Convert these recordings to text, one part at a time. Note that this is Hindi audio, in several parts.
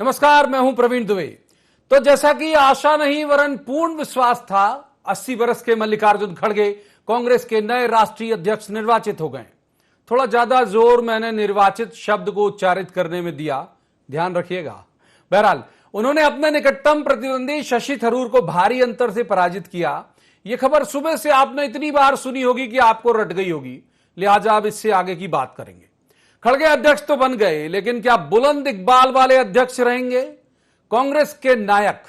नमस्कार, मैं हूं प्रवीण दुबे। तो जैसा कि आशा नहीं वरन पूर्ण विश्वास था, 80 वर्ष के मल्लिकार्जुन खड़गे कांग्रेस के नए राष्ट्रीय अध्यक्ष निर्वाचित हो गए। थोड़ा ज्यादा जोर मैंने निर्वाचित शब्द को उच्चारित करने में दिया, ध्यान रखिएगा। बहरहाल उन्होंने अपने निकटतम प्रतिद्वंदी शशि थरूर को भारी अंतर से पराजित किया। यह खबर सुबह से आपने इतनी बार सुनी होगी कि आपको रट गई होगी, लिहाजा अब इससे आगे की बात करेंगे। खड़गे अध्यक्ष तो बन गए, लेकिन क्या बुलंद इकबाल वाले अध्यक्ष रहेंगे? कांग्रेस के नायक,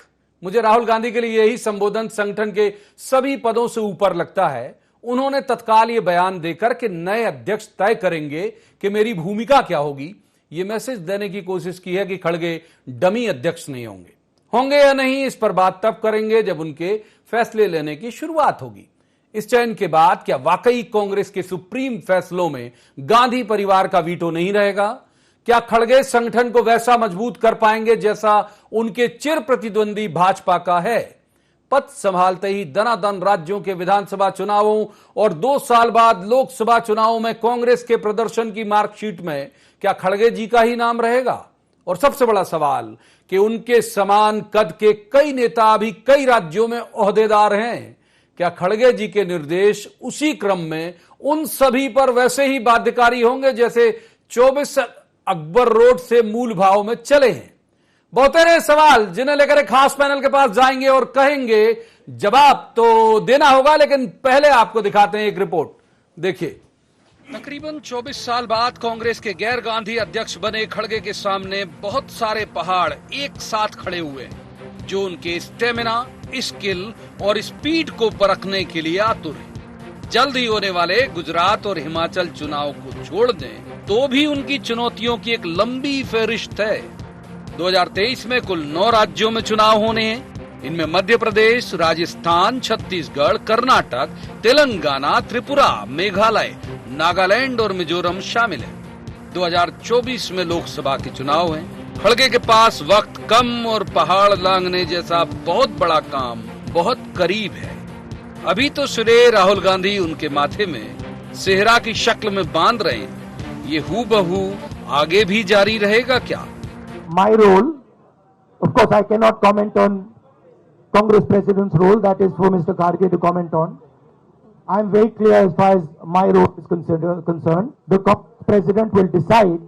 मुझे राहुल गांधी के लिए यही संबोधन संगठन के सभी पदों से ऊपर लगता है। उन्होंने तत्काल ये बयान देकर कि नए अध्यक्ष तय करेंगे कि मेरी भूमिका क्या होगी, ये मैसेज देने की कोशिश की है कि खड़गे डमी अध्यक्ष नहीं होंगे या नहीं, इस पर बात तब करेंगे जब उनके फैसले लेने की शुरुआत होगी। इस चयन के बाद क्या वाकई कांग्रेस के सुप्रीम फैसलों में गांधी परिवार का वीटो नहीं रहेगा? क्या खड़गे संगठन को वैसा मजबूत कर पाएंगे जैसा उनके चिर प्रतिद्वंदी भाजपा का है? पद संभालते ही दनादन राज्यों के विधानसभा चुनावों और 2 साल बाद लोकसभा चुनावों में कांग्रेस के प्रदर्शन की मार्कशीट में क्या खड़गे जी का ही नाम रहेगा? और सबसे बड़ा सवाल कि उनके समान कद के कई नेता अभी कई राज्यों में ओहदेदार हैं। क्या खड़गे जी के निर्देश उसी क्रम में उन सभी पर वैसे ही बाध्यकारी होंगे जैसे 24 अकबर रोड से मूल भाव में चले हैं? बहुतेरे सवाल जिन्हें लेकर एक खास पैनल के पास जाएंगे और कहेंगे जवाब तो देना होगा, लेकिन पहले आपको दिखाते हैं एक रिपोर्ट। देखिए, तकरीबन 24 साल बाद कांग्रेस के गैर गांधी अध्यक्ष बने खड़गे के सामने बहुत सारे पहाड़ एक साथ खड़े हुए हैं, जो उनके स्टेमिना, स्किल और स्पीड को परखने के लिए आतुर है। जल्द ही होने वाले गुजरात और हिमाचल चुनाव को छोड़ दें तो भी उनकी चुनौतियों की एक लंबी फहरिस्त है। 2023 में कुल 9 राज्यों में चुनाव होने हैं। इनमें मध्य प्रदेश, राजस्थान, छत्तीसगढ़, कर्नाटक, तेलंगाना, त्रिपुरा, मेघालय, नागालैंड और मिजोरम शामिल है। 2024 में लोकसभा के चुनाव हैं। खड़गे के पास वक्त कम और पहाड़ लांघने जैसा बहुत बड़ा काम बहुत करीब है। अभी तो श्रेय राहुल गांधी उनके माथे में सेहरा की शक्ल में बांध रहे हैं। ये हूबहू आगे भी जारी रहेगा क्या? My role, of course, I cannot comment on Congress President's role. That is for Mr. Kharge to comment on. I am very clear as far as my role is concerned. The Congress President will decide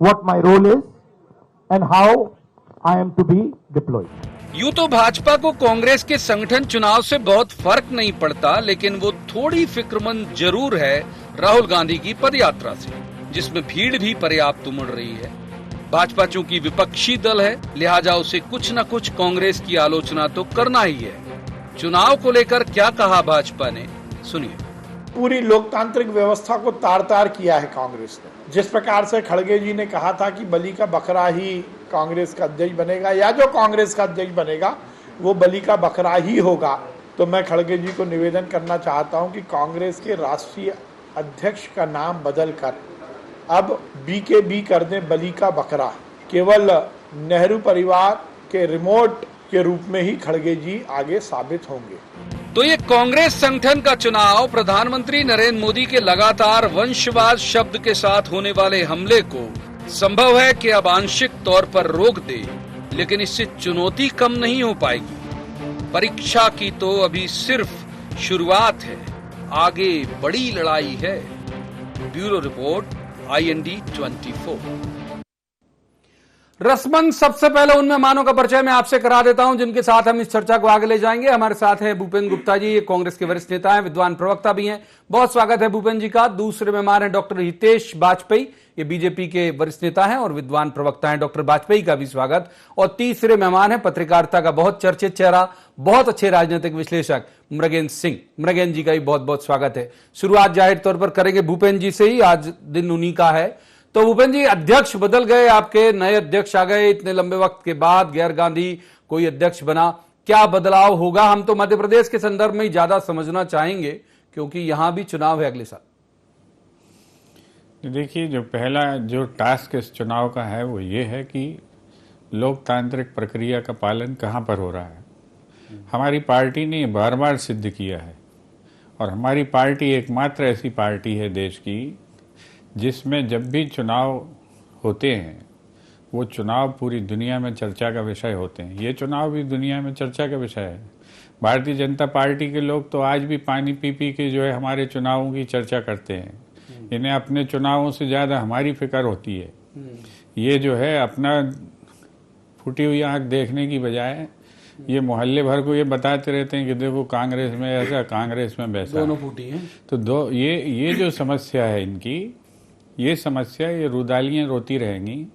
what my role is and how I am to be deployed. यूं तो भाजपा को कांग्रेस के संगठन चुनाव से बहुत फर्क नहीं पड़ता, लेकिन वो थोड़ी फिक्रमंद जरूर है राहुल गांधी की पदयात्रा से, जिसमें भीड़ भी पर्याप्त उमड़ रही है। भाजपा चूंकि विपक्षी दल है, लिहाजा उसे कुछ न कुछ कांग्रेस की आलोचना तो करना ही है। चुनाव को लेकर क्या कहा भाजपा ने, सुनिए। पूरी लोकतांत्रिक व्यवस्था को तार तार किया है कांग्रेस ने। जिस प्रकार से खड़गे जी ने कहा था कि बलि का बकरा ही कांग्रेस का अध्यक्ष बनेगा, या जो कांग्रेस का अध्यक्ष बनेगा वो बलि का बकरा ही होगा, तो मैं खड़गे जी को निवेदन करना चाहता हूं कि कांग्रेस के राष्ट्रीय अध्यक्ष का नाम बदल कर अब BKB कर दें, बलि का बकरा। केवल नेहरू परिवार के रिमोट के रूप में ही खड़गे जी आगे साबित होंगे। तो ये कांग्रेस संगठन का चुनाव प्रधानमंत्री नरेंद्र मोदी के लगातार वंशवाद शब्द के साथ होने वाले हमले को संभव है कि अब आंशिक तौर पर रोक दे, लेकिन इससे चुनौती कम नहीं हो पाएगी। परीक्षा की तो अभी सिर्फ शुरुआत है, आगे बड़ी लड़ाई है। Bureau report, IND 24। रस्मन सबसे पहले उन मेहमानों का परिचय मैं आपसे करा देता हूं जिनके साथ हम इस चर्चा को आगे ले जाएंगे। हमारे साथ हैं भूपेंद्र गुप्ता जी, ये कांग्रेस के वरिष्ठ नेता हैं, विद्वान प्रवक्ता भी हैं। बहुत स्वागत है भूपेंद्र जी का। दूसरे मेहमान हैं डॉक्टर हितेश वाजपेयी, ये बीजेपी के वरिष्ठ नेता हैं और विद्वान प्रवक्ता हैं। डॉक्टर वाजपेयी का भी स्वागत। और तीसरे मेहमान है पत्रकारिता का बहुत चर्चित चेहरा, बहुत अच्छे राजनीतिक विश्लेषक मृगेंद्र सिंह। मृगेंद्र जी का भी बहुत बहुत स्वागत है। शुरुआत जाहिर तौर पर करेंगे भूपेंद्र जी से ही, आज दिन उन्हीं का है। तो भूपेंद्र जी, अध्यक्ष बदल गए, आपके नए अध्यक्ष आ गए इतने लंबे वक्त के बाद, गैर गांधी कोई अध्यक्ष बना, क्या बदलाव होगा? हम तो मध्य प्रदेश के संदर्भ में ही ज्यादा समझना चाहेंगे क्योंकि यहां भी चुनाव है अगले साल। देखिए, जो पहला जो टास्क इस चुनाव का है वो ये है कि लोकतांत्रिक प्रक्रिया का पालन कहाँ पर हो रहा है। हमारी पार्टी ने बार बार सिद्ध किया है और हमारी पार्टी एकमात्र ऐसी पार्टी है देश की जिसमें जब भी चुनाव होते हैं वो चुनाव पूरी दुनिया में चर्चा का विषय होते हैं, ये चुनाव भी दुनिया में चर्चा का विषय है। भारतीय जनता पार्टी के लोग तो आज भी पानी पी पी के जो है हमारे चुनावों की चर्चा करते हैं। इन्हें अपने चुनावों से ज़्यादा हमारी फिक्र होती है। ये जो है अपना फूटी हुई आंख देखने की बजाय ये मोहल्ले भर को ये बताते रहते हैं कि देखो कांग्रेस में ऐसा, कांग्रेस में वैसा, दोनों फूटी हैं। तो ये जो समस्या है इनकी, ये समस्या, ये रुदालियाँ रोती रहेंगी।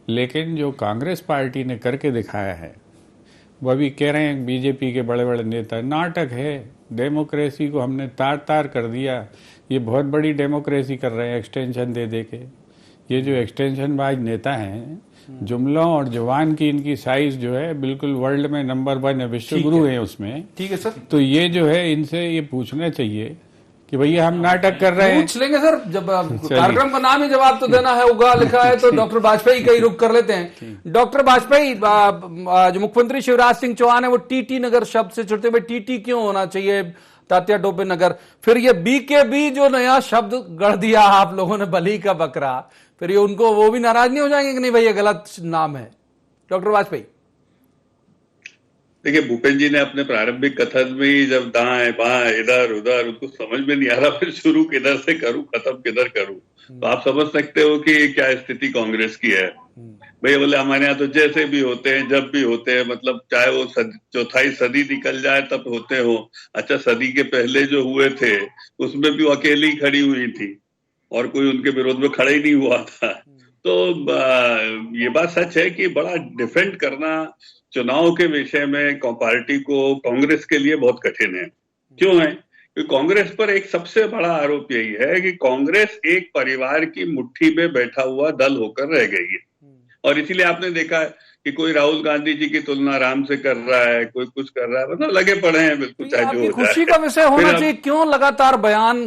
लेकिन जो कांग्रेस पार्टी ने करके दिखाया है, वो अभी कह रहे हैं बीजेपी के बड़े बड़े नेता, नाटक है, डेमोक्रेसी को हमने तार तार कर दिया। ये बहुत बड़ी डेमोक्रेसी कर रहे हैं एक्सटेंशन दे दे के। ये जो एक्सटेंशन बाज नेता हैं, जुमलों और जुबान की इनकी साइज जो है बिल्कुल वर्ल्ड में नंबर 1 है, विश्व गुरु है उसमें। ठीक है सर। तो ये जो है इनसे ये पूछना चाहिए कि भैया हम नाटक कर रहे हैं। पूछ लेंगे सर, जब कार्यक्रम का नाम ही जवाब तो देना है, उगा लिखा है तो डॉक्टर वाजपेयी का ही रुख कर लेते हैं। डॉक्टर वाजपेयी, जो मुख्यमंत्री शिवराज सिंह चौहान है वो टीटी नगर शब्द से छुड़ते हुए टीटी क्यों होना चाहिए, तात्या टोपे नगर? फिर ये बीकेबी जो नया शब्द गढ़ दिया आप लोगों ने, बली का बकरा, फिर ये उनको वो भी नाराज नहीं हो जाएंगे कि नहीं भाई ये गलत नाम है? डॉक्टर वाजपेयी, देखिए, भूपेंद्र जी ने अपने प्रारंभिक कथन में ही जब दाएं बाएं इधर उधर, उनको समझ में नहीं आ रहा फिर शुरू किधर से करूं, खत्म किधर करूं, तो आप समझ सकते हो कि क्या स्थिति कांग्रेस की है। भैया बोले हमारे यहाँ तो जैसे भी होते हैं, जब भी होते हैं, मतलब चाहे वो चौथाई सदी निकल जाए तब होते हो। अच्छा, सदी के पहले जो हुए थे उसमें भी वो अकेली खड़ी हुई थी और कोई उनके विरोध में खड़ा ही नहीं हुआ था। तो ये बात सच है कि बड़ा डिफेंड करना चुनाव के विषय में पार्टी को, कांग्रेस के लिए बहुत कठिन है। क्यों है? क्योंकि कांग्रेस पर एक सबसे बड़ा आरोप यही है कि कांग्रेस एक परिवार की मुट्ठी में बैठा हुआ दल होकर रह गई है। और इसीलिए आपने देखा है कि कोई राहुल गांधी जी की तुलना राम से कर रहा है, कोई कुछ कर रहा है, मतलब लगे पड़े हैं बिल्कुल, चाहे जो हो जाए। खुशी का विषय होना चाहिए। क्यों लगातार बयान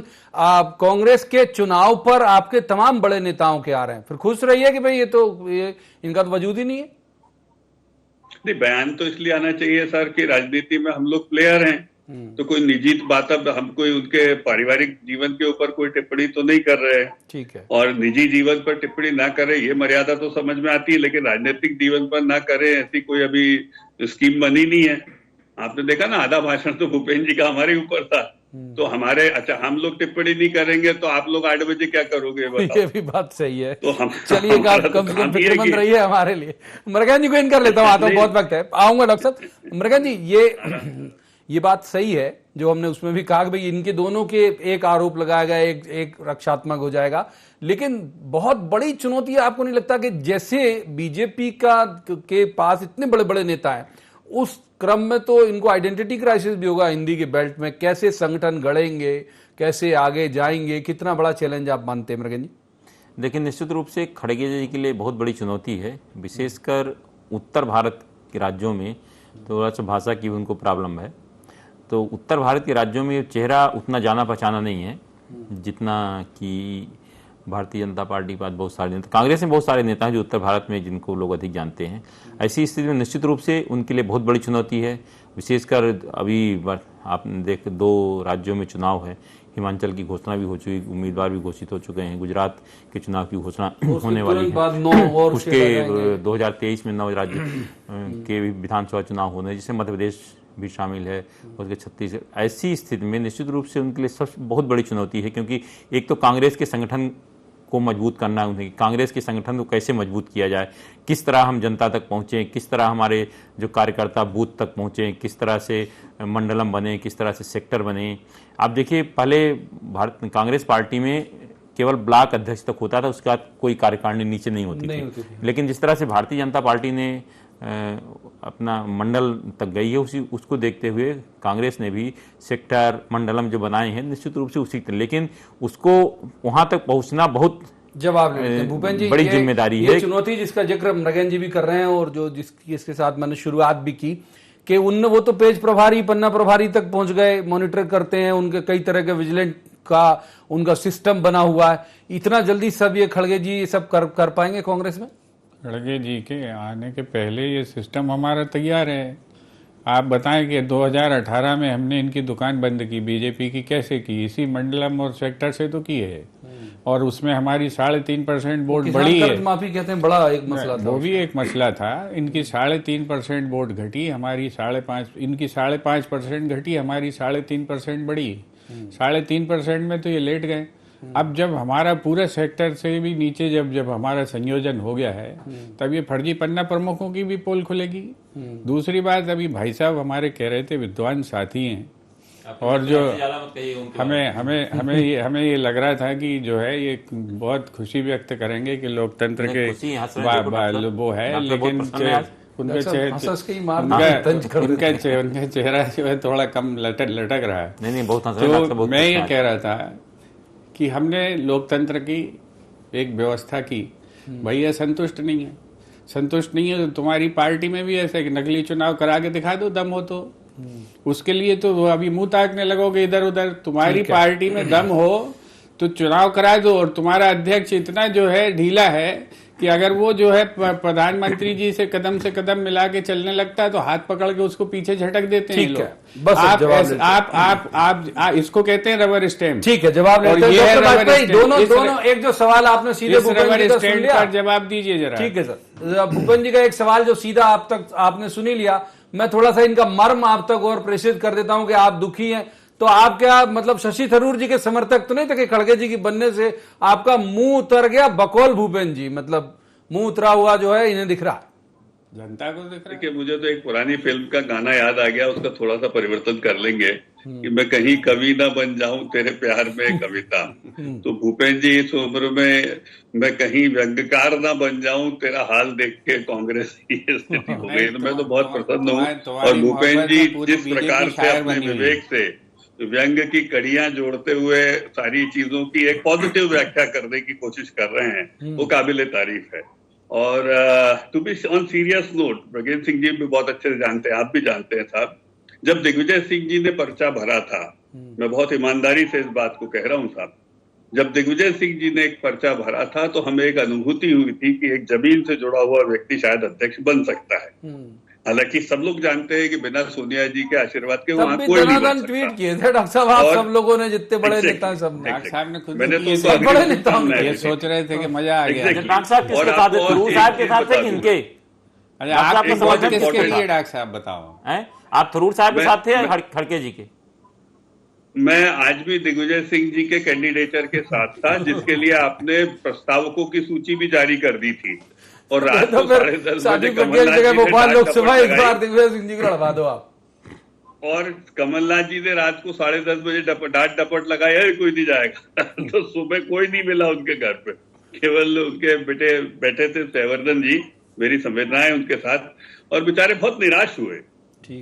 कांग्रेस के चुनाव पर आपके तमाम बड़े नेताओं के आ रहे हैं? फिर खुश रहिए कि भाई ये इनका तो वजूद ही नहीं है। नहीं, बयान तो इसलिए आना चाहिए सर कि राजनीति में हम लोग प्लेयर हैं, तो कोई निजी बात, अब हम कोई उनके पारिवारिक जीवन के ऊपर कोई टिप्पणी तो नहीं कर रहे हैं। ठीक है। और निजी जीवन पर टिप्पणी ना करें ये मर्यादा तो समझ में आती है, लेकिन राजनीतिक जीवन पर ना करें ऐसी कोई अभी स्कीम बनी नहीं है। आपने देखा ना, आधा भाषण तो भूपेंद्र जी का हमारे ऊपर था। तो हमारे, अच्छा हम लोग टिप्पणी नहीं करेंगे तो आप लोग 8 बजे क्या करोगे बताओ? ये भी बात सही है। तो हम चलिए, आप कम से कम फिक्रमंद रहिए हमारे लिए। मरगन जी को इन कर लेता हूँ, आता हूँ, बहुत वक्त है, आऊंगा डॉक्टर साहब। मरगन जी, ये बात सही है जो हमने उसमें भी कहा कि भाई इनके दोनों के एक आरोप लगाया गया, एक रक्षात्मक हो जाएगा। लेकिन बहुत बड़ी चुनौती है, आपको नहीं लगता कि जैसे बीजेपी के पास इतने बड़े बड़े नेता हैं, उस क्रम में तो इनको आइडेंटिटी क्राइसिस भी होगा हिंदी के बेल्ट में? कैसे संगठन गढ़ेंगे, कैसे आगे जाएंगे, कितना बड़ा चैलेंज आप मानते हैं मृगन जी? देखिए, निश्चित रूप से खड़गे जी के लिए बहुत बड़ी चुनौती है, विशेषकर उत्तर भारत के राज्यों में थोड़ा सा भाषा की उनको प्रॉब्लम है। तो उत्तर भारत के राज्यों में चेहरा उतना जाना पहचाना नहीं है जितना कि भारतीय जनता पार्टी के पास बहुत सारे नेता, कांग्रेस में बहुत सारे नेता हैं जो उत्तर भारत में जिनको लोग अधिक जानते हैं। ऐसी स्थिति में निश्चित रूप से उनके लिए बहुत बड़ी चुनौती है। विशेषकर अभी आपने देख 2 राज्यों में चुनाव है, हिमाचल की घोषणा भी हो चुकी, उम्मीदवार भी घोषित हो चुके हैं, गुजरात के चुनाव की घोषणा होने वाली है, उसके 2023 में 9 राज्य के विधानसभा चुनाव होने, जिसमें मध्य प्रदेश भी शामिल है, उसके 36। ऐसी स्थिति में निश्चित रूप से उनके लिए सबसे बहुत बड़ी चुनौती है, क्योंकि एक तो कांग्रेस के संगठन को मजबूत करना है उन्हें, कांग्रेस के संगठन को कैसे मजबूत किया जाए, किस तरह हम जनता तक पहुंचे, किस तरह हमारे जो कार्यकर्ता बूथ तक पहुंचे, किस तरह से मंडलम बने, किस तरह से सेक्टर बने। आप देखिए, पहले कांग्रेस पार्टी में केवल ब्लॉक अध्यक्ष तक होता था, उसके बाद कोई कार्यकारिणी नीचे नहीं होती थी। लेकिन जिस तरह से भारतीय जनता पार्टी ने अपना मंडल तक गई है, उसको देखते हुए कांग्रेस ने भी सेक्टर मंडलम जो बनाए हैं निश्चित रूप से उसी, लेकिन उसको वहां तक पहुंचना बहुत जवाब भूपेंद्र जी बड़ी जिम्मेदारी है, चुनौती जिसका जिक्र मृगन जी भी कर रहे हैं और जो जिसके साथ मैंने शुरुआत भी की कि उनने वो तो पेज प्रभारी, पन्ना प्रभारी तक पहुंच गए, मॉनिटर करते हैं, उनके कई तरह के विजिलेंट का उनका सिस्टम बना हुआ है। इतना जल्दी सब ये खड़गे जी ये सब कर पाएंगे कांग्रेस में? खड़गे जी के आने के पहले ये सिस्टम हमारा तैयार है। आप बताएं कि 2018 में हमने इनकी दुकान बंद की बीजेपी की, कैसे की? इसी मंडलम और सेक्टर से तो की है, और उसमें हमारी 3.5% वोट बढ़ी है। माफी कहते हैं, बड़ा एक मसला था, वो भी एक मसला था। इनकी 3.5% वोट घटी, हमारी 5.5, इनकी 5.5% घटी, हमारी 3.5% बढ़ी। 3.5% में तो ये लेट गए। अब जब हमारा पूरे सेक्टर से भी नीचे जब हमारा संयोजन हो गया है, तब ये फर्जी पन्ना प्रमुखों की भी पोल खुलेगी। दूसरी बात, अभी भाई साहब हमारे कह रहे थे, विद्वान साथी हैं, और जो हमें ये लग रहा था कि जो है ये बहुत खुशी व्यक्त करेंगे कि लोकतंत्र के वो है, लेकिन उनके चेहरा जो है थोड़ा कम लटक रहा है। नहीं, बहुत तो मैं ये कह रहा था कि हमने लोकतंत्र की एक व्यवस्था की, भैया संतुष्ट नहीं है। संतुष्ट नहीं है तो तुम्हारी पार्टी में भी ऐसे कि नकली चुनाव करा के दिखा दो, दम हो तो। उसके लिए तो अभी मुंह ताकने लगोगे इधर उधर। तुम्हारी पार्टी में दम हो तो चुनाव करा दो। और तुम्हारा अध्यक्ष इतना जो है ढीला है कि अगर वो जो है प्रधानमंत्री जी से कदम मिला के चलने लगता है तो हाथ पकड़ के उसको पीछे झटक देते हैं लोग। बस आप इसको कहते हैं रबर स्टैम्प। ठीक है, जवाब दोनों एक जो सवाल आपने सीधे रबर स्टैम्प का जवाब दीजिए जरा। ठीक है सर, भूपेंद्र जी का एक सवाल जो सीधा आप तक आपने सुनी लिया, मैं थोड़ा सा इनका मर्म आप तक और प्रेषित कर देता हूं कि आप दुखी हैं। तो आप क्या मतलब शशि थरूर जी के समर्थक तो नहीं थे कि खड़गे जी की बनने से आपका मुंह उतर गया? बकौल भूपेंद्र जी, मतलब मुंह उतरा हुआ जो है इन्हें दिख रहा है, जनता को दिख रहा है। देखिए, मुझे तो एक पुरानी फिल्म का गाना याद आ गया, उसका थोड़ा सा परिवर्तन कर लेंगे कि मैं कहीं कवि ना बन जाऊं तेरे प्यार में कविता। तो भूपेंद्र जी इस उम्र में मैं कहीं व्यंग्यकार ना बन जाऊं तेरा हाल देख के कांग्रेस की स्थिति हो गई। तो मैं तो बहुत प्रसन्न हूँ। और भूपेंद्र जी जिस प्रकार से अपने विवेक से व्यंग की कड़ियां जोड़ते हुए सारी चीजों की एक पॉजिटिव व्याख्या करने की कोशिश कर रहे हैं, वो काबिले तारीफ है। और to be on serious note, Brajendra Singh ji भी बहुत अच्छे से जानते हैं, आप भी जानते हैं साहब, जब दिग्विजय सिंह जी ने पर्चा भरा था, मैं बहुत ईमानदारी से इस बात को कह रहा हूं साहब, जब दिग्विजय सिंह जी ने एक पर्चा भरा था तो हमें एक अनुभूति हुई थी कि एक जमीन से जुड़ा हुआ व्यक्ति शायद अध्यक्ष बन सकता है। हालांकि सब लोग जानते हैं कि बिना सोनिया जी के आशीर्वाद के वहां कोई नहीं बन सकता। ट्वीट किए थे डॉक्टर साहब, आप सब लोगों ने, जितने बड़े नेता हैं सब ने। डॉक्टर साहब ने खुद मैंने तो बड़े नेताओं ने ये सोच रहे थे कि मजा आ गया। डॉक्टर साहब किसके साथ थे? थरूर साहब के साथ थे कि इनके? आप किसके लिए डॉक्टर साहब बताओ? आप थरूर साहब के साथ थे या खड़गे जी के? मैं आज भी दिग्विजय सिंह जी के कैंडिडेचर के साथ था, जिसके लिए आपने प्रस्तावकों की सूची भी जारी कर दी थी। और रात को 10:30 बजे भोपाल लोकसभा इस बार दिग्विजय सिंह जी को लड़वा दो आप। और कमलनाथ जी ने रात को 10:30 बजे डांट डपट लगाया, कोई नहीं जाएगा। तो सुबह कोई नहीं मिला उनके घर पे, केवल उनके बेटे बैठे थे सेवर्धन जी, मेरी संवेदनाएं उनके साथ, और बेचारे बहुत निराश हुए।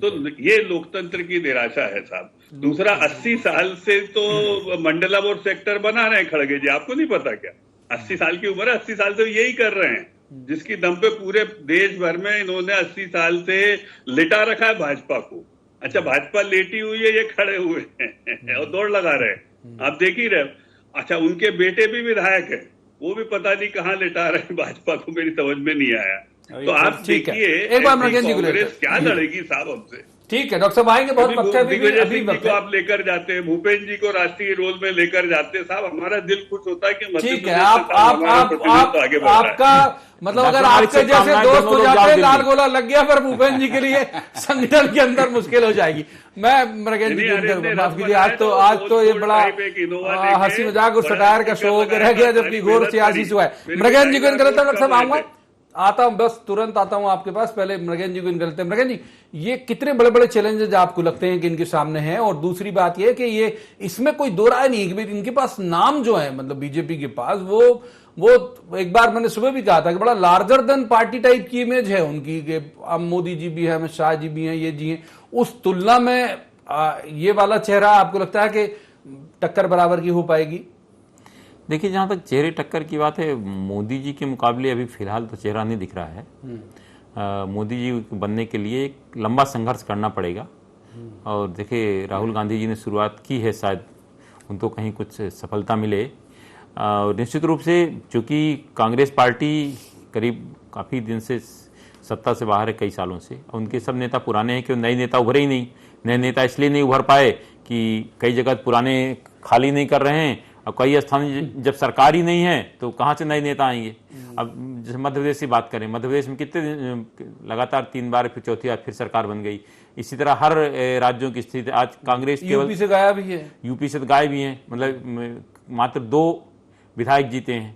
तो ये लोकतंत्र की निराशा है साहब। दूसरा, 80 साल से तो मंडलम और सेक्टर बना रहे हैं खड़गे जी, आपको नहीं पता क्या? 80 साल की उम्र है, 80 साल से यही कर रहे हैं, जिसकी दम पे पूरे देश भर में इन्होंने 80 साल से लिटा रखा है भाजपा को। अच्छा, भाजपा लेटी हुई है, ये खड़े हुए हैं और दौड़ लगा रहे हैं, आप देख ही रहे। अच्छा, उनके बेटे भी विधायक है, वो भी पता नहीं कहाँ लिटा रहे हैं भाजपा को, मेरी समझ में नहीं आया। तो आप देखिए एक बार कांग्रेस क्या लड़ेगी साहब हमसे। ठीक है डॉक्टर साहब, आएंगे बहुत पक्का। दिग्विजय सिंह जी को आप लेकर जाते हैं, भूपेंद्र जी को राष्ट्रीय रोल में लेकर जाते हैं साहब, हमारा दिल खुश होता है कि ठीक है। आपका मतलब अगर आपके जैसे दोस्त हो जाते हैं, लाल गोला लग गया, पर भूपेंद्र जी के लिए संगठन के अंदर मुश्किल हो जाएगी। मैं मृगेंद्र जी माफ कीजिए, आज तो ये बड़ा हंसी मजाक और सटायर का शो रह गया, जबकि घोर सियासी शो है। मृगेंद्र जी को इन गलत डॉक्टर साहब आऊंगा, आता हूं, बस तुरंत आता हूं आपके पास। पहले मृगेंद्र जी को इन गलत। मृगेंद्र जी, ये कितने बड़े बड़े चैलेंजेस आपको लगते हैं कि इनके सामने हैं? और दूसरी बात ये कि ये इसमें कोई दो राय नहीं है कि इनके पास नाम जो है, मतलब बीजेपी के पास वो एक बार मैंने सुबह भी कहा था कि बड़ा लार्जर देन पार्टी टाइप की इमेज है उनकी, कि अब मोदी जी भी है, अमित शाह जी भी हैं, ये जी हैं। उस तुलना में ये वाला चेहरा आपको लगता है कि टक्कर बराबर की हो पाएगी? देखिए, जहाँ तक चेहरे टक्कर की बात है, मोदी जी के मुकाबले अभी फिलहाल तो चेहरा नहीं दिख रहा है। मोदी जी बनने के लिए एक लंबा संघर्ष करना पड़ेगा। और देखिए, राहुल गांधी जी ने शुरुआत की है, शायद उनको कहीं कुछ सफलता मिले। निश्चित रूप से चूंकि कांग्रेस पार्टी करीब काफ़ी दिन से सत्ता से बाहर है कई सालों से। उनके सब नेता पुराने हैं, क्यों नए नेता उभरे ही नहीं। नए नेता इसलिए नहीं उभर पाए कि कई जगह पुराने खाली नहीं कर रहे हैं, और कई स्थान जब सरकार ही नहीं है तो कहाँ से नए नेता आएंगे। अब जैसे मध्य प्रदेश की बात करें, मध्य प्रदेश में कितने लगातार 3 बार फिर चौथी बार फिर सरकार बन गई। इसी तरह हर राज्यों की स्थिति आज कांग्रेस यूपी से गायब भी है, यूपी से तो गायब भी हैं, मतलब मात्र 2 विधायक जीते हैं।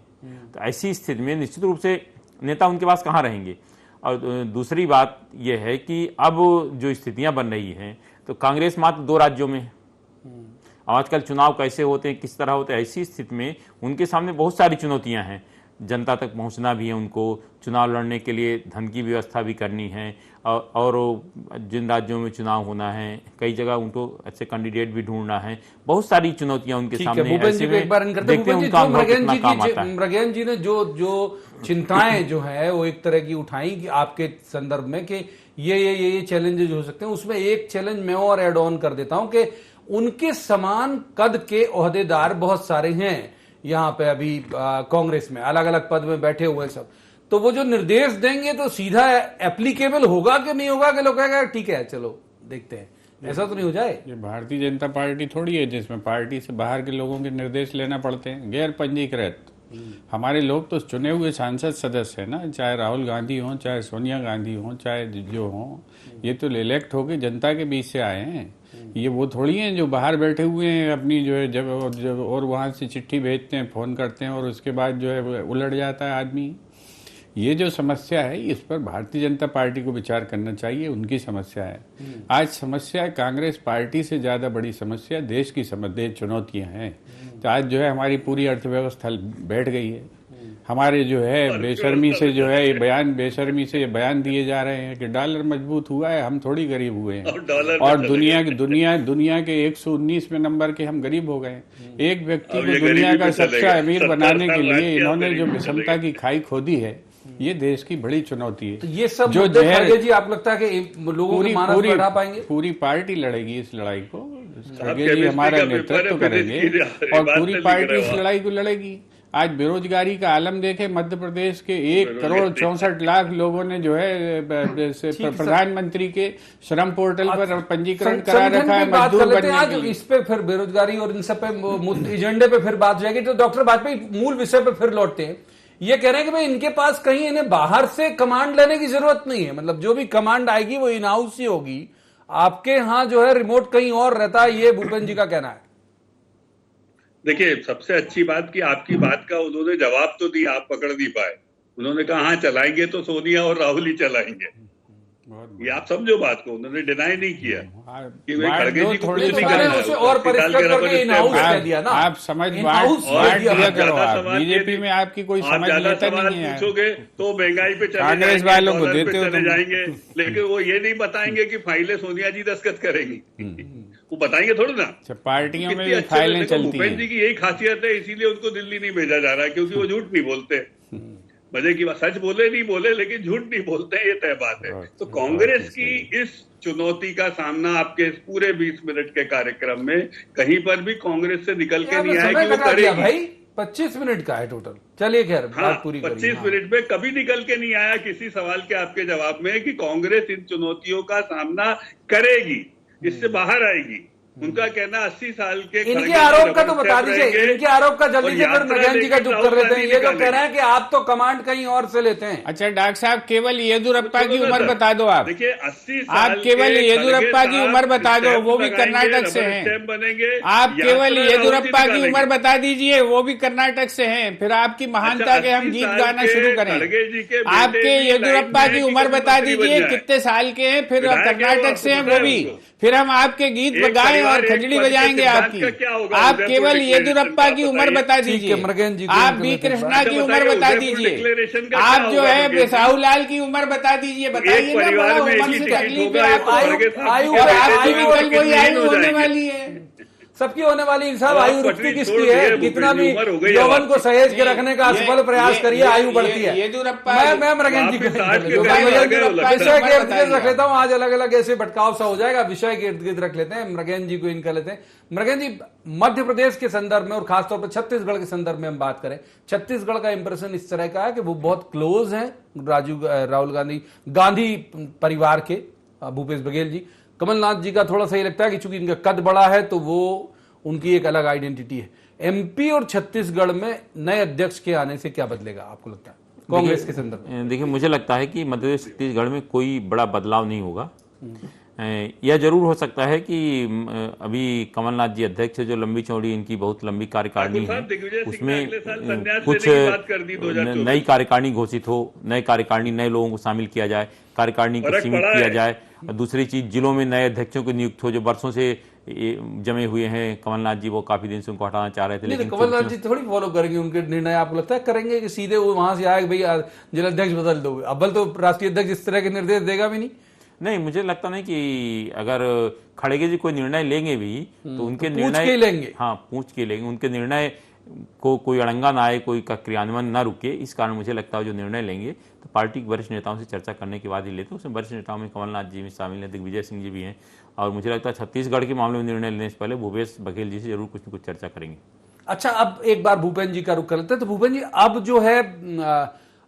तो ऐसी स्थिति में निश्चित रूप से नेता उनके पास कहाँ रहेंगे। और दूसरी बात यह है कि अब जो स्थितियां बन रही हैं तो कांग्रेस मात्र 2 राज्यों में, आजकल चुनाव कैसे होते हैं, किस तरह होते हैं, ऐसी स्थिति में उनके सामने बहुत सारी चुनौतियां हैं। जनता तक पहुंचना भी है उनको, चुनाव लड़ने के लिए धन की व्यवस्था भी करनी है, और जिन राज्यों में चुनाव होना है कई जगह उनको अच्छे कैंडिडेट भी ढूंढना है। बहुत सारी चुनौतियां उनके सामने हैं। भूपेंद्र जी को एक बार इन करते हैं। मृगेन जी ने जो चिंताएं जो है वो एक तरह की उठाई कि आपके संदर्भ में कि ये चैलेंजेस हो सकते हैं, उसमें एक चैलेंज मैं और एड ऑन कर देता हूं कि उनके समान कद के ओहदेदार बहुत सारे हैं यहाँ पे अभी कांग्रेस में, अलग अलग पद में बैठे हुए सब। तो वो जो निर्देश देंगे तो सीधा एप्लीकेबल होगा कि नहीं होगा कि लोग कहेंगे ठीक है चलो देखते हैं, ऐसा तो नहीं हो जाए। ये भारतीय जनता पार्टी थोड़ी है जिसमें पार्टी से बाहर के लोगों के निर्देश लेना पड़ते हैं, गैर पंजीकृत। हमारे लोग तो चुने हुए सांसद सदस्य हैं ना, चाहे राहुल गांधी हों, चाहे सोनिया गांधी हों, चाहे जो हों, ये तो इलेक्ट होके जनता के बीच से आए हैं। ये वो थोड़ी हैं जो बाहर बैठे हुए हैं अपनी जो है जब और वहाँ से चिट्ठी भेजते हैं, फोन करते हैं और उसके बाद जो है उलट जाता है आदमी। ये जो समस्या है इस पर भारतीय जनता पार्टी को विचार करना चाहिए, उनकी समस्या है। आज समस्या कांग्रेस पार्टी से ज्यादा बड़ी समस्या देश की चुनौतियां हैं। तो आज जो है हमारी पूरी अर्थव्यवस्था बैठ गई है। हमारे जो है बेशर्मी से जो है ये बयान दिए जा रहे हैं कि डॉलर मजबूत हुआ है, हम थोड़ी गरीब हुए हैं। और दुनिया के 119वें नंबर के हम गरीब हो गए। एक व्यक्ति को दुनिया का सबसे अमीर बनाने के लिए इन्होंने जो विषमता की खाई खोदी है, ये देश की बड़ी चुनौती है। तो ये सब जो खड़गे जी आप लगता है कि लोगों के मानस बढ़ा पाएंगे? पूरी पार्टी लड़ेगी इस लड़ाई को, खड़गे जी हमारा नेतृत्व करेंगे और पूरी पार्टी इस लड़ाई को लड़ेगी। आज बेरोजगारी का आलम देखे, मध्य प्रदेश के 1,64,00,000 लोगों ने जो है प्रधानमंत्री के श्रम पोर्टल पर पंजीकरण करा रखा है मजदूर बनने के लिए। इस पे फिर बेरोजगारी और इन सब पे एजेंडे पे फिर बात जाएगी। तो डॉक्टर वाजपेयी मूल विषय पे फिर लौटते हैं। ये कह रहे हैं कि भाई इनके पास कहीं इन्हें बाहर से कमांड लेने की जरूरत नहीं है, मतलब जो भी कमांड आएगी वो इन हाउस ही होगी। आपके यहाँ जो है रिमोट कहीं और रहता है, ये भूपेंद्र जी का कहना है। देखिए, सबसे अच्छी बात कि आपकी बात का उन्होंने जवाब तो दिया, आप पकड़ नहीं पाए। उन्होंने कहा हाँ चलाएंगे तो सोनिया और राहुल ही चलाएंगे। ये आप समझो बात को, उन्होंने डिनाई नहीं किया कि वे खड़गे जी को कुछ नहीं करना। और परिष्कृत करके इन हाउस कह दिया ना, आप समझ दिया करो। बीजेपी में आपकी कोई समझ लेता नहीं है। पूछोगे तो महंगाई पे कांग्रेस वालों को देते हो चले जाएंगे, लेकिन वो ये नहीं बताएंगे कि फाइलें सोनिया जी दस्तखत करेंगी। वो बताएंगे थोड़ा ना। पार्टियों में भी फाइलें चलती हैं। भूपेंद्र जी की यही खासियत है, इसीलिए उनको दिल्ली नहीं भेजा जा रहा है, क्योंकि वो झूठ नहीं बोलते। मजे की बात, सच बोले नहीं बोले लेकिन झूठ नहीं बोलते, ये तय बात है। तो कांग्रेस की इस चुनौती का सामना आपके इस पूरे 20 मिनट के कार्यक्रम में कहीं पर भी कांग्रेस से निकल के नहीं आया कि वो करेगी। भाई 25 मिनट का है टोटल, चलिए खैर बात पूरी 25 मिनट में कभी निकल के नहीं आया किसी सवाल के आपके जवाब में कि कांग्रेस इन चुनौतियों का सामना करेगी, इससे बाहर आएगी। उनका कहना 80 साल के इनके आरोप का तो बता दीजिए, इनके आरोप का जल्दी से फिर मृगेन जी का चुप कर लेते हैं। ये जो कह रहे हैं कि आप तो कमांड कहीं और से लेते हैं। अच्छा डॉक्टर साहब, केवल येदुरप्पा की उम्र बता दो। आप देखिए 80 आप केवल येदुरप्पा की उम्र बता दो, वो भी कर्नाटक से हैं। आप केवल येदुरप्पा की उम्र बता दीजिए, वो भी कर्नाटक से हैं। फिर आपकी महानता के हम गीत गाना शुरू करें। आपके येदुरप्पा की उम्र बता दीजिए कितने साल के हैं, फिर कर्नाटक से हैं वो भी, फिर हम आपके गीत गाएं और खजड़ी बजाएंगे आपकी। आप केवल येदुरप्पा की उम्र बता दीजिए, आप बी कृष्णा की उम्र बता दीजिए, आप जो है साहूलाल की उम्र बता दीजिए। बताइए ना, बड़ा उम्र से तकलीफ है आपको, आपकी भी कल वही आयु होने वाली है। सबकी होने वाली साहब अब आयु आप रुकती पटरी किसकी छोड़ है? दिए, कितना भी उम्र हो गई यौवन अब को सहेज के नहीं, रखने का ये- असफल प्रयास ये- करिए, आयु बढ़ती है। येदियुरप्पा मैं मृगेंद्र जी को वापिस 60 के विषय करीब आ गए हो लगता है। के इर्द गिर्द रख लेता हूँ, आज अलग अलग ऐसे भटकाव सा हो जाएगा, विषय के इर्द गिर्द रख लेते हैं, मृगेंद्र जी को इनका लेते हैं। मृगेंद्र जी, मध्य प्रदेश के संदर्भ में और खासतौर पर छत्तीसगढ़ के संदर्भ में हम बात करें, छत्तीसगढ़ का इंप्रेशन इस तरह का है कि वो बहुत क्लोज हैं राहुल गांधी परिवार के, भूपेश बघेल जी। कमलनाथ जी का थोड़ा सा ये लगता है कि चूंकि इनका कद बड़ा है तो वो उनकी एक अलग आइडेंटिटी है। एमपी और छत्तीसगढ़ में नए अध्यक्ष के आने से क्या बदलेगा आपको लगता है कांग्रेस के संदर्भ में? देखिए, मुझे लगता है कि मध्य प्रदेश छत्तीसगढ़ में कोई बड़ा बदलाव नहीं होगा। यह जरूर हो सकता है कि अभी कमलनाथ जी अध्यक्ष है, जो लंबी चौड़ी इनकी बहुत लंबी कार्यकारिणी है, उसमें कुछ नई कार्यकारिणी घोषित हो, नए कार्यकारिणी नए लोगों को शामिल किया जाए, कार्यकारिणी को सीमित किया जाए। दूसरी चीज, जिलों में नए अध्यक्षों की नियुक्त हो, जो वर्षों से जमे हुए हैं। कमलनाथ जी वो काफी दिन से उनको हटाना चाह रहे थे, लेकिन कमलनाथ जी थोड़ी फॉलो करेंगे उनके निर्णय, आपको लगता है करेंगे कि सीधे वो वहां से आए भाई जिलाध्यक्ष बदल दो? अव्वल तो राष्ट्रीय अध्यक्ष इस तरह के निर्देश देगा भी नहीं। मुझे लगता नहीं कि अगर खड़गे जी कोई निर्णय लेंगे भी तो उनके तो निर्णय पूछ के लेंगे। हाँ, पूछ के लेंगे। उनके निर्णय को कोई अड़ंगा ना आए, कोई का क्रियान्वयन ना रुके, इस कारण मुझे लगता है जो निर्णय लेंगे तो पार्टी के वरिष्ठ नेताओं से चर्चा करने के बाद ही लेते हैं। उसमें वरिष्ठ नेताओं में कमलनाथ जी भी शामिल हैं, दिग्विजय सिंह जी भी हैं, और मुझे लगता है छत्तीसगढ़ के मामले में निर्णय लेने से पहले भूपेश बघेल जी से जरूर कुछ न कुछ चर्चा करेंगे। अच्छा, अब एक बार भूपेन्द्र जी का रुख कर लेते हैं। तो भूपेन्द्र जी, अब जो है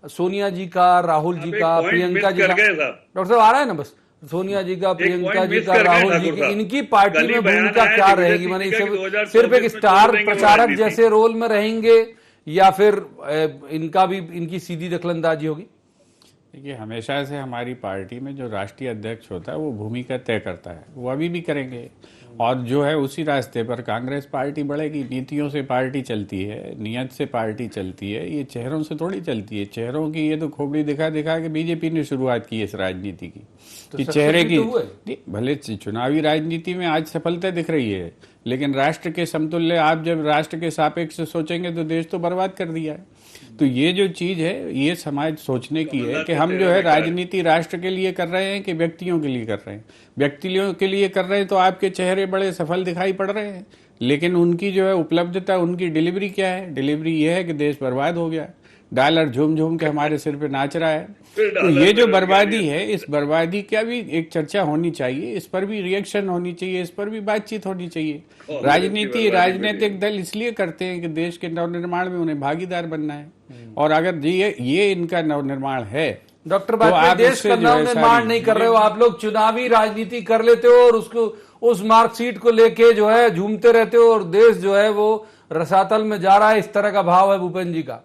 सोनिया जी का, राहुल जी का, प्रियंका जी का, डॉक्टर साहब आ रहा है ना, बस सोनिया जी का, प्रियंका जी का, राहुल जी की, इनकी पार्टी में भूमिका क्या रहेगी? माने सिर्फ एक स्टार प्रचारक जैसे रोल में रहेंगे या फिर इनका भी, इनकी सीधी दखलंदाजी होगी? देखिए, हमेशा से हमारी पार्टी में जो राष्ट्रीय अध्यक्ष होता है वो भूमिका तय करता है, वो अभी भी करेंगे। और जो है उसी रास्ते पर कांग्रेस पार्टी बढ़ेगी। नीतियों से पार्टी चलती है, नियत से पार्टी चलती है, ये चेहरों से थोड़ी चलती है। चेहरों की ये तो खोपड़ी दिखा दिखा के बीजेपी ने शुरुआत की है इस राजनीति की, कि चेहरे की भले चुनावी राजनीति में आज सफलता दिख रही है, लेकिन राष्ट्र के समतुल्य आप जब राष्ट्र के सापेक्ष सोचेंगे तो देश तो बर्बाद कर दिया है। तो ये जो चीज है, ये समाज सोचने की है कि हम जो है राजनीति राष्ट्र के लिए कर रहे हैं कि व्यक्तियों के लिए कर रहे हैं। व्यक्तियों के लिए कर रहे हैं तो आपके चेहरे बड़े सफल दिखाई पड़ रहे हैं, लेकिन उनकी जो है उपलब्धता, उनकी डिलीवरी क्या है? डिलीवरी ये है कि देश बर्बाद हो गया, डॉलर झूम झूम के हमारे सिर पे नाच रहा है। तो ये जो बर्बादी है, इस बर्बादी का भी एक चर्चा होनी चाहिए, इस पर भी रिएक्शन होनी चाहिए, इस पर भी बातचीत होनी चाहिए। राजनीति, राजनीतिक दल इसलिए करते हैं कि देश के नवनिर्माण में उन्हें भागीदार बनना है, और अगर ये इनका नवनिर्माण है, डॉक्टर बात देश का नवनिर्माण नहीं कर रहे हो आप लोग, चुनावी राजनीति कर लेते हो और उसको, उस मार्कशीट को लेके जो है झूमते रहते हो, और देश जो है वो रसातल में जा रहा है। इस तरह का भाव है भूपेन्द्र जी का?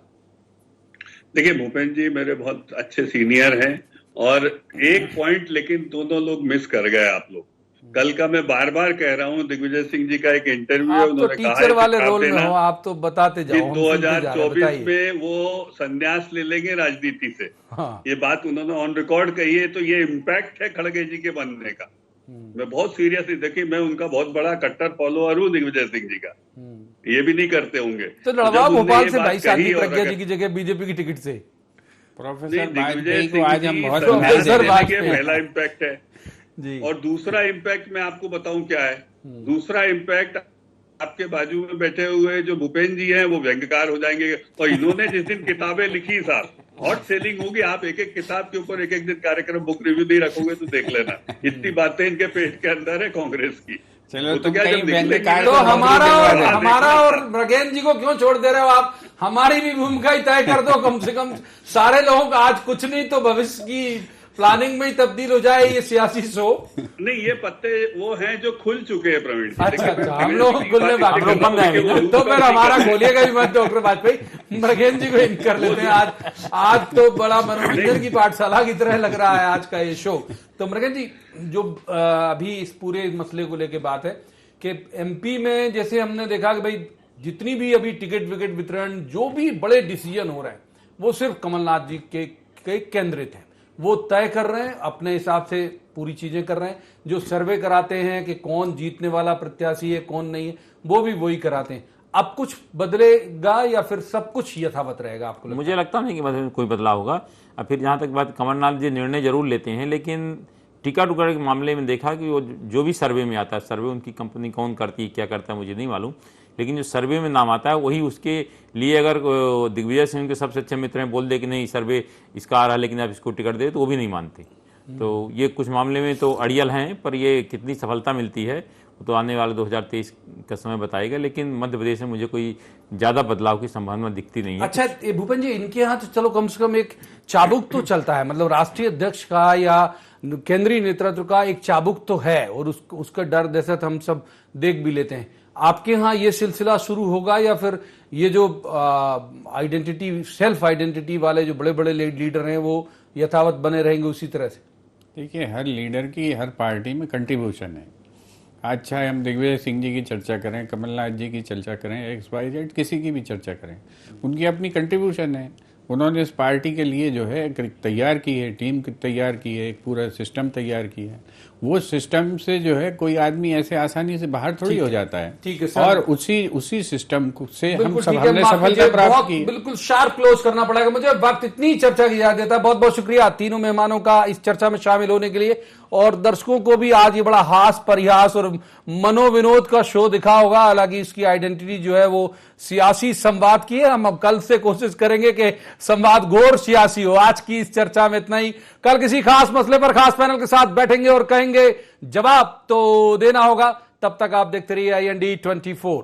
देखिए, भूपेन्द्र जी मेरे बहुत अच्छे सीनियर हैं, और एक पॉइंट लेकिन दोनों लोग मिस कर गए आप लोग। कल का मैं बार बार कह रहा हूं, दिग्विजय सिंह जी का एक इंटरव्यू है, उन्होंने कहा टीचर वाले रोल में हो आप, तो बताते जाओ। 2024 में वो संन्यास ले लेंगे राजनीति से। हाँ। ये बात उन्होंने ऑन रिकॉर्ड कही है। तो ये इम्पैक्ट है खड़गे जी के बनने का। मैं बहुत सीरियसली, देखिए मैं उनका बहुत बड़ा कट्टर फॉलोअर हूँ दिग्विजय सिंह जी का, ये भी नहीं करते होंगे। तो लड़वा भोपाल से भाई साथी प्रज्ञा जी की जगह बीजेपी की टिकट से। प्रोफेसर वाजपेयी को आज हम बहुत पहला इम्पैक्ट है जी। और दूसरा इम्पैक्ट मैं आपको बताऊं क्या है। दूसरा इम्पैक्ट, आपके बाजू में बैठे हुए जो भूपेन्द्र जी हैं वो व्यंग्यकार हो जाएंगे। और इन्होंने जिस दिन किताबें लिखी साहब, हॉट सेलिंग होगी। आप एक एक किताब के ऊपर एक एक दिन कार्यक्रम, बुक रिव्यू नहीं रखोगे तो देख लेना, इतनी बातें इनके पेट के अंदर है कांग्रेस की। चलो तो क्या तो हमारा और मृगेंद्र जी को क्यों छोड़ दे रहे हो आप? हमारी भी भूमिका ही तय कर दो कम से कम। सारे लोगों का आज कुछ नहीं तो भविष्य की प्लानिंग में ही तब्दील हो जाए ये सियासी शो। नहीं, ये पत्ते वो हैं जो खुल चुके हैं प्रवीण। अच्छा, हम लोग खुलने बाकी, तो फिर हमारा खोलिएगा ही मत डॉक्टर वाजपेयी। मृगेंद्र जी को इन कर लेते हैं आज तो बड़ा मनोरंजन की पाठशाला की तरह लग रहा है आज का ये शो। तो मृगेंद्र जी, जो अभी इस पूरे मसले को लेके बात है कि एमपी में जैसे हमने देखा कि भाई जितनी भी अभी टिकट विकेट वितरण, जो भी बड़े डिसीजन हो रहे हैं वो सिर्फ कमलनाथ जी के केंद्रित हैं। वो तय कर रहे हैं, अपने हिसाब से पूरी चीजें कर रहे हैं। जो सर्वे कराते हैं कि कौन जीतने वाला प्रत्याशी है कौन नहीं है, वो भी वही कराते हैं। अब कुछ बदलेगा या फिर सब कुछ यथावत रहेगा आपको? मुझे लगता नहीं कि कोई बदलाव होगा। अब फिर जहां तक बात, कमलनाथ जी निर्णय जरूर लेते हैं, लेकिन टिकट टुकड़ के मामले में देखा कि वो जो भी सर्वे में आता है, सर्वे उनकी कंपनी कौन करती है, क्या करता है मुझे नहीं मालूम, लेकिन जो सर्वे में नाम आता है वही उसके लिए अगर दिग्विजय सिंह के सबसे अच्छे मित्र हैं बोल दे कि नहीं सर्वे इसका आ रहा है लेकिन आप इसको टिकट दे, तो वो भी नहीं मानते। तो ये कुछ मामले में तो अड़ियल हैं, पर ये कितनी सफलता मिलती है तो आने वाले 2023 का समय बताएगा, लेकिन मध्य प्रदेश में मुझे कोई ज्यादा बदलाव की संभावना दिखती नहीं है। अच्छा भूपेन जी, इनके यहाँ तो चलो कम से कम एक चाबुक तो चलता है, मतलब राष्ट्रीय अध्यक्ष का या केंद्रीय नेतृत्व का एक चाबुक तो है, और उसका डर जैसा तो हम सब देख भी लेते हैं। आपके यहाँ ये सिलसिला शुरू होगा या फिर ये जो आइडेंटिटी, सेल्फ आइडेंटिटी वाले जो बड़े बड़े लीडर हैं वो यथावत बने रहेंगे उसी तरह से? देखिए, हर लीडर की हर पार्टी में कंट्रीब्यूशन है। आज चाहे हम दिग्विजय सिंह जी की चर्चा करें, कमलनाथ जी की चर्चा करें, XYZ किसी की भी चर्चा करें, उनकी अपनी कंट्रीब्यूशन है। उन्होंने इस पार्टी के लिए जो है तैयार की है, टीम तैयार की है, एक पूरा सिस्टम तैयार किया है। वो सिस्टम से जो है कोई आदमी ऐसे आसानी से बाहर थोड़ी हो जाता है। ठीक है सर। और उसी सिस्टम से हमने हमने सफलता प्राप्त की। बिल्कुल शार्प क्लोज करना पड़ेगा मुझे, वक्त इतनी चर्चा की जा देता है। बहुत बहुत शुक्रिया तीनों मेहमानों का इस चर्चा में शामिल होने के लिए, और दर्शकों को भी आज ये बड़ा हास परिहास और मनोविनोद का शो दिखा होगा। हालांकि इसकी आइडेंटिटी जो है वो सियासी संवाद की है। हम अब कल से कोशिश करेंगे कि संवाद गौर सियासी हो। आज की इस चर्चा में इतना ही। कल किसी खास मसले पर खास पैनल के साथ बैठेंगे और कहेंगे जवाब तो देना होगा। तब तक आप देखते रहिए IND 24।